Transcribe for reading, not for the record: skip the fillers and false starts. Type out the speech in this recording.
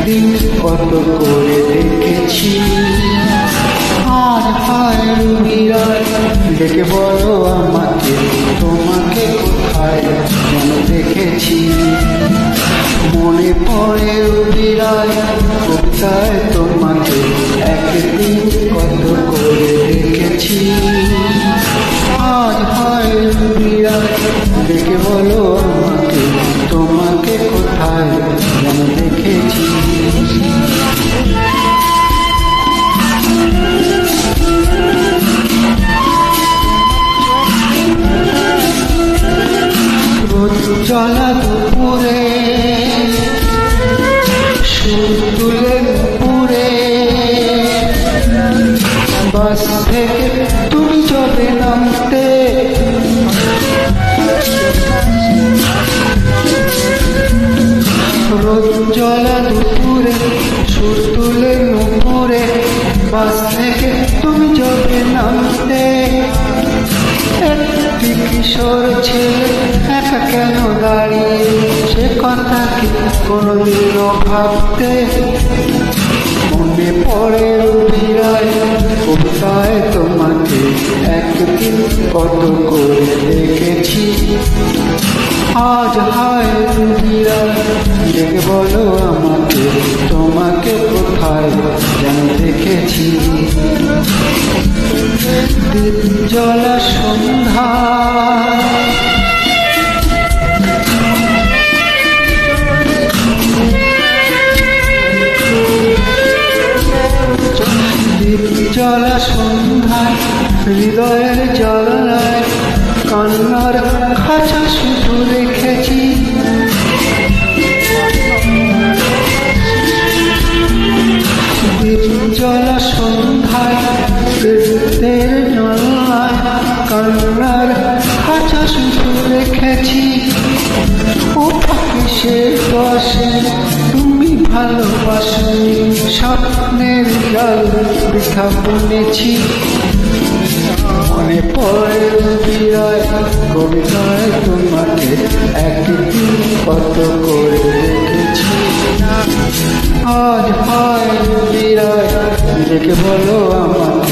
একদিন কত করে দেখেছি, আজ হয় রুবিরায় ডেকে বলো আমাকে, তোমাকে কোথায় যেন দেখেছি। মনে পড়ে রুবিরায় কবিতায় তোমাকে, একদিন কত করে দেখেছি, আজ হয় রুবিরায় ডেকে বলো আমাকে, তোমাকে কোথায় যেন দেখেছি। রোদ জ্বলা দুপুরে সুর তুলে পুরে, বাস থেকে তুমি চলে নামতে, রোদ জ্বলা দুপুরে সুর তুলে নুপুরে, বাস থেকে তুমি চলে নামতে। একটি কিশোর ছেলে একা কেন দাঁড়িয়ে, সে কথা কি কোনোদিনও ভাবতে? মনে পড়ে রুবিরায় কবিতায় তোমাকে, একদিন কত করে দেখেছি, আজ হয় রুবিরায় ডেকে বলো আমাকে, তোমাকে কোথায় যেন দেখেছি। দীপ জ্বলা সন্ধ্যা দীপ জ্বলা সন্ধ্যায় হৃদয়ের জ্বালায় কান্নার খাঁচা শুধু রেখেছি। দীপ জ্বলা সন্ধ্যায় হৃদয়ের জ্বালায় কান্নার খাঁচা শুধু রেখেছি। ও কিসের দশে তুমি ভালোবাসনি, স্বপ্নের জাল বৃথা বুনেছি। মনে পড়ে রুবিরায় কবিতায় তোমাকে, একদিন কত করে দেখেছি, আজ হয় রুবিরায় ডেকে বলো আমাকে,